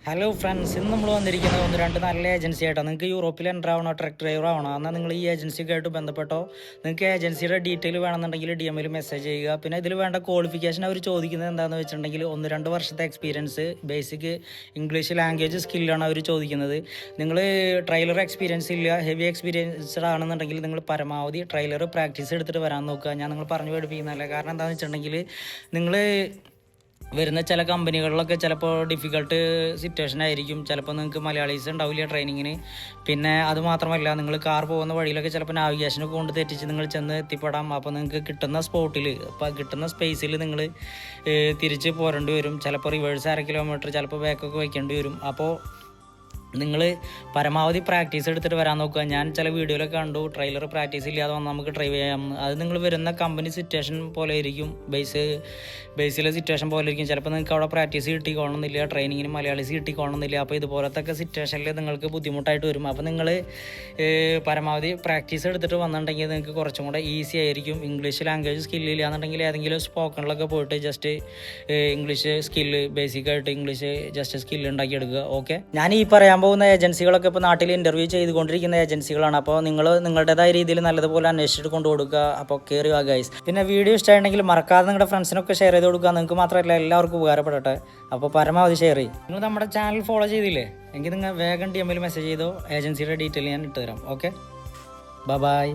Hello friends, ഇന്ന് നമ്മൾ വന്നിരിക്കുന്നത് ഒന്ന് രണ്ട് നല്ല ഏജൻസി ആയിട്ടാണ്. നിങ്ങൾക്ക് യൂറോപ്പിൽ എൻ്റർ ആവണോ, ട്രക്ക് ഡ്രൈവർ ആവണോ, എന്നാൽ നിങ്ങൾ ഈ ഏജൻസിയൊക്കെ ആയിട്ട് ബന്ധപ്പെട്ടോ. നിങ്ങൾക്ക് ഏജൻസിയുടെ ഡീറ്റെയിൽ വേണമെന്നുണ്ടെങ്കിൽ DM-ൽ മെസ്സേജ് ചെയ്യുക. പിന്നെ ഇതിൽ വേണ്ട ക്വാളിഫിക്കേഷൻ അവർ ചോദിക്കുന്നത് എന്താണെന്ന് വെച്ചിട്ടുണ്ടെങ്കിൽ 1-2 വർഷത്തെ എക്സ്പീരിയൻസ്, ബേസിക് ഇംഗ്ലീഷ് ലാംഗ്വേജ് സ്കില്ലാണ് അവർ ചോദിക്കുന്നത്. നിങ്ങൾ ട്രെയിലർ എക്സ്പീരിയൻസ് ഇല്ല, ഹെവി എക്സ്പീരിയൻസ്ഡ് ആണെന്നുണ്ടെങ്കിൽ നിങ്ങൾ പരമാവധി ട്രെയിലർ പ്രാക്ടീസ് എടുത്തിട്ട് വരാൻ നോക്കുക. ഞാൻ നിങ്ങൾ പറഞ്ഞു പഠിപ്പിക്കുന്നതല്ല. കാരണം എന്താണെന്ന് വെച്ചിട്ടുണ്ടെങ്കിൽ നിങ്ങൾ വരുന്ന ചില കമ്പനികളിലൊക്കെ ചിലപ്പോൾ ഡിഫിക്കൽട്ട് സിറ്റുവേഷൻ ആയിരിക്കും. ചിലപ്പോൾ നിങ്ങൾക്ക് മലയാളീസ് ഉണ്ടാവില്ല ട്രെയിനിങ്ങിന്. പിന്നെ അതുമാത്രമല്ല, നിങ്ങൾ കാർ പോകുന്ന വഴിയിലൊക്കെ ചിലപ്പോൾ നാവിഗേഷനൊക്കെ കൊണ്ട് തെറ്റിച്ച് നിങ്ങൾ ചെന്ന് എത്തിപ്പെടാം. അപ്പോൾ നിങ്ങൾക്ക് കിട്ടുന്ന സ്പോട്ടിൽ, കിട്ടുന്ന സ്പേസിൽ നിങ്ങൾ തിരിച്ച് പോരേണ്ടി വരും. ചിലപ്പോൾ റിവേഴ്സ് 1/2 കിലോമീറ്റർ ചിലപ്പോൾ ബാക്കൊക്കെ വയ്ക്കേണ്ടി വരും. അപ്പോൾ നിങ്ങൾ പരമാവധി പ്രാക്ടീസ് എടുത്തിട്ട് വരാൻ നോക്കുക. ഞാൻ ചില വീഡിയോയിലൊക്കെ കണ്ടു, ട്രെയിലർ പ്രാക്ടീസ് ഇല്ലാതെ വന്നാൽ നമുക്ക് ഡ്രൈവ് ചെയ്യാം. അത് നിങ്ങൾ വരുന്ന കമ്പനി സിറ്റുവേഷൻ പോലെ ആയിരിക്കും, ബേസിലെ സിറ്റുവേഷൻ പോലെ ആയിരിക്കും. ചിലപ്പോൾ നിങ്ങൾക്ക് അവിടെ പ്രാക്ടീസ് കിട്ടിക്കോണമെന്നില്ല, ട്രെയിനിങ്ങിന് മലയാളീസ് കിട്ടിക്കോണമെന്നില്ല. അപ്പോൾ ഇതുപോലത്തെ സിറ്റുവേഷനിൽ നിങ്ങൾക്ക് ബുദ്ധിമുട്ടായിട്ട് വരും. അപ്പോൾ നിങ്ങൾ പരമാവധി പ്രാക്ടീസ് എടുത്തിട്ട് വന്നിട്ടുണ്ടെങ്കിൽ നിങ്ങൾക്ക് കുറച്ചും കൂടെ ഈസി ആയിരിക്കും. ഇംഗ്ലീഷ് ലാംഗ്വേജ് സ്കില്ലില്ല എന്നുണ്ടെങ്കിൽ ഏതെങ്കിലും സ്പോക്കണിലൊക്കെ പോയിട്ട് ജസ്റ്റ് ഇംഗ്ലീഷ് സ്കില്ല്, ബേസിക്കായിട്ട് ഇംഗ്ലീഷ് ജസ്റ്റ് സ്കില്ല് ഉണ്ടാക്കിയെടുക്കുക. ഓക്കെ, ഞാൻ ഈ പറയാൻ പോകുന്ന ഏജൻസികളൊക്കെ ഇപ്പോൾ നാട്ടിൽ ഇൻ്റർവ്യൂ ചെയ്തുകൊണ്ടിരിക്കുന്ന ഏജൻസികളാണ്. അപ്പോൾ നിങ്ങൾ നിങ്ങളുടേതായ രീതിയിൽ നല്ലതുപോലെ അന്വേഷിച്ചിട്ട് കൊണ്ടുകൊടുക്കുക. അപ്പോൾ കയറി വാ ഗൈസ്. പിന്നെ വീഡിയോ ഇഷ്ടമായിട്ടുണ്ടെങ്കിൽ മറക്കാതെ നിങ്ങളുടെ ഫ്രണ്ട്സിനൊക്കെ ഷെയർ ചെയ്ത് കൊടുക്കുക. നിങ്ങൾക്ക് മാത്രമല്ല എല്ലാവർക്കും ഉപകാരപ്പെടട്ടെ. അപ്പോൾ പരമാവധി ഷെയർ ചെയ്യും. നിങ്ങൾ നമ്മുടെ ചാനൽ ഫോളോ ചെയ്തില്ലേ എങ്കിൽ നിങ്ങൾ വേഗം DM-ൽ മെസ്സേജ് ചെയ്തോ. ഏജൻസിയുടെ ഡീറ്റെയിൽ ഞാൻ ഇട്ടുതരാം. Okay, by.